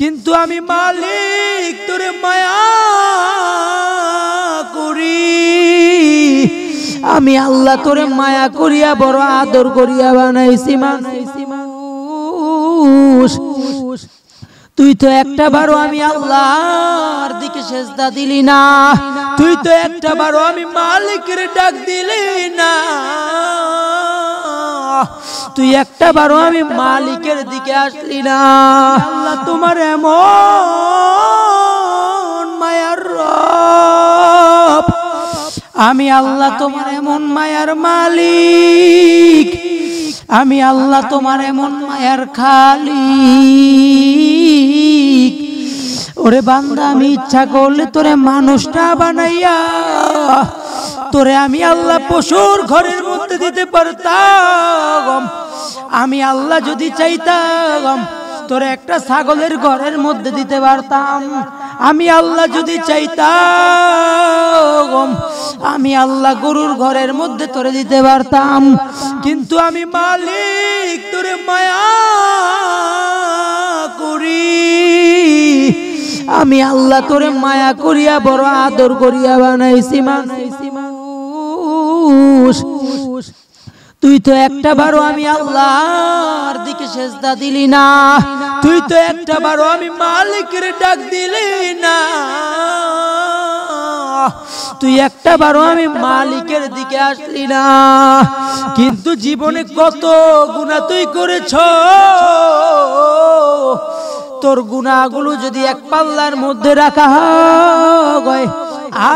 কিন্তু আমি মালিক তোরে মায়া করি। আমি আল্লাহ তোরে মায়া করিয়া বড় আদর করিয়া বানাইছি মানুষ। তুই তো একটা বারো আমি আল্লাহর দিকে সেজদা দিলি না, তুই তো একটা বারো আমি মালিকের ডাক দিলি না, তুই একটা বারো আমি মালিকের দিকে আসলি না। আল্লাহ তোমার এমন মায়ার রব, আমি আল্লাহ তোমার এমন মায়ার মালিক, আমি আল্লাহ তোমার এমন মায়ার খালিক। ওরে বান্দা, আমি ইচ্ছা করলে তোরে মানুষটা বানাইয়া তোরে আমি আল্লাহ পশুর ঘরের মধ্যে দিতে পারতাম। আমি আল্লাহ যদি চাইতাম তোরে একটা ছাগলের ঘরের মধ্যে দিতে পারতাম। আমি আল্লাহ যদি চাইতাম আমি আল্লাহ গরুর ঘরের মধ্যে তোরে দিতে পারতাম। কিন্তু আমি মালিক তোরে মায়া করি, আমি আল্লাহ তোরে মায়া করিয়া বড় আদর করিয়া বানাইছি মানুষ। তুই তো একটা বারো আমি আল্লাহর দিকে সেজদা দিলি না, তুই তো একটা বারো আমি মালিকের ডাক দিলি না, তুই একটা বারো আমি মালিকের দিকে আসলি না। কিন্তু জীবনে কত গুনাহ তুই করেছ, তোর গুনাহগুলো যদি এক পাল্লার মধ্যে রাখা হয়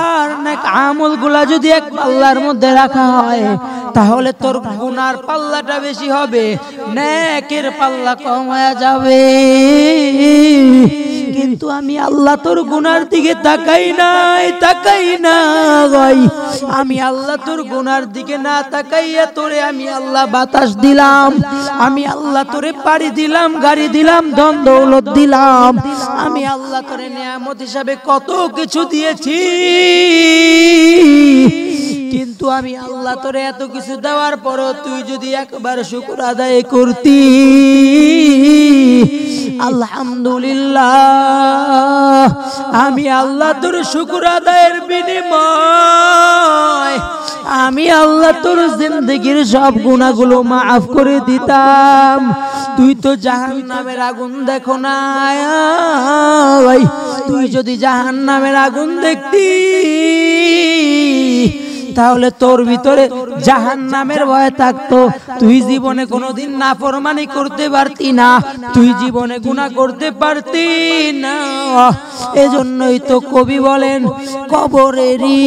আর নেক আমলগুলা যদি এক পাল্লার মধ্যে রাখা হয় তাহলে তোর গুনার পাল্লাটা বেশি হবে, নেকের পাল্লা কম হয়ে যাবে। কিন্তু আমি আল্লাহ তোর গুনার দিকে তাকাই নাই। আমি আল্লাহ তোর গুনার দিকে না তাকাইয়া তোরে আমি আল্লাহ বাতাস দিলাম, আমি আল্লাহ তোরে পাড়ি দিলাম, গাড়ি দিলাম, ধন দৌলত দিলাম, আমি আল্লাহ তোরে নিয়ামত হিসাবে কত কিছু দিয়েছি। কিন্তু আমি আল্লাহ তোরে এত কিছু দেওয়ার পরও তুই যদি একবার শুকর আদায় করতি, আলহামদুলিল্লাহ, আমি আল্লাহ তোর শুকর আদায়ের বিনিময় আমি আল্লাহ তোর জিন্দেগির সব গুনাহগুলো মাফ করে দিতাম। তুই তো জাহান্নামের আগুন দেখো না, তুই যদি জাহান্নামের আগুন দেখতি তাহলে তোর ভিতরে জাহান্নামের ভয় থাকতো। তুই জীবনে কোনোদিন নাফরমানি করতে পারতি না, তুই জীবনে গুনাহ করতে পারতি না। এজন্যই তো কবি বলেন, কবরেরই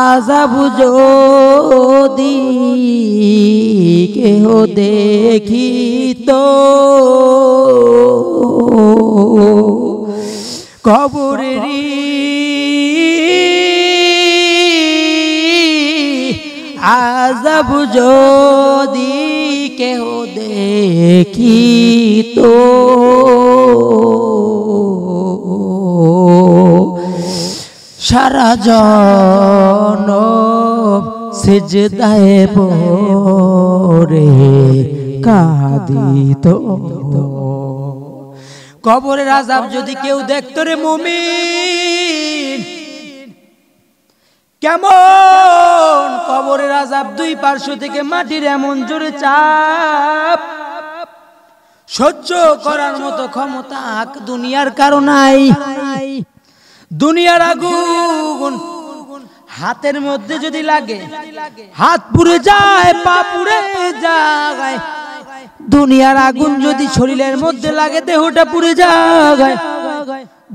আযাব যদি কেহ দেখিত, কবরেরই আযাব যদি কেহ দেখিত, সারা জনম সিজদায়ে পড়ে কাঁদিত। কবরের আযাব যদি কেউ দেখতো রে মুমিন, কেমন কবরের আযাব, দুই পার্শ্ব থেকে মাটির এমন জোরে চাপ, সহ্য করার মতো ক্ষমতা দুনিয়ার কারো নাই। দুনিয়ার আগুন হাতের মধ্যে যদি লাগে হাত পুড়ে যায়, পা পুড়ে যায়। দুনিয়ার আগুন যদি শরীরের মধ্যে লাগে দেহটা পুড়ে যায়।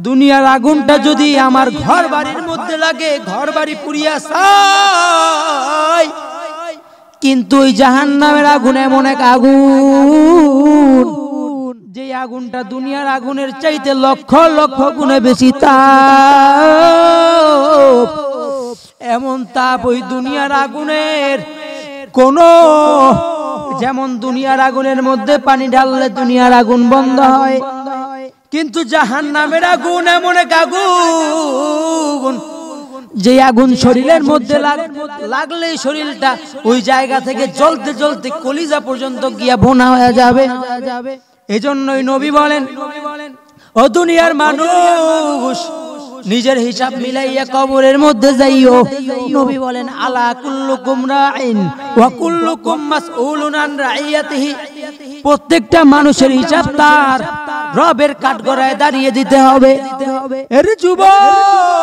দুনিয়ার আগুনটা যদি আমার ঘর বাড়ির মধ্যে লাগে ঘর বাড়ি পুড়িয়া যায়। কিন্তু ওই জাহান্নামের আগুন এমন এক আগুন, যে আগুনটা দুনিয়ার আগুনের চাইতে লক্ষ লক্ষ গুণে বেশি তাপ। এমন তাপ ওই দুনিয়ার আগুনের কোন, যেমন দুনিয়ার আগুনের মধ্যে পানি ঢাললে দুনিয়ার আগুন বন্ধ হয়, কিন্তু জাহান্নামের আগুন এমন এক আগুন যে আগুন শরীরের মধ্যে লাগলেই শরীরটা ওই জায়গা থেকে জ্বলতে জ্বলতে কলিজা পর্যন্ত গিয়া ভুনা হয়ে যাবে। এজন্যই নবী বলেন, ও দুনিয়ার মানুষ, নিজের হিসাব মিলাইয়া কবরের মধ্যে যাইও। নবী বলেন, আলা কুল্লুকুম রাইন ওয়া কুল্লুকুম মাসউলুন আন রাইয়াতিহি। প্রত্যেকটা মানুষের হিসাব তার রবের কাঠগড়ায় দাঁড়িয়ে দিতে হবে। এর যুবক,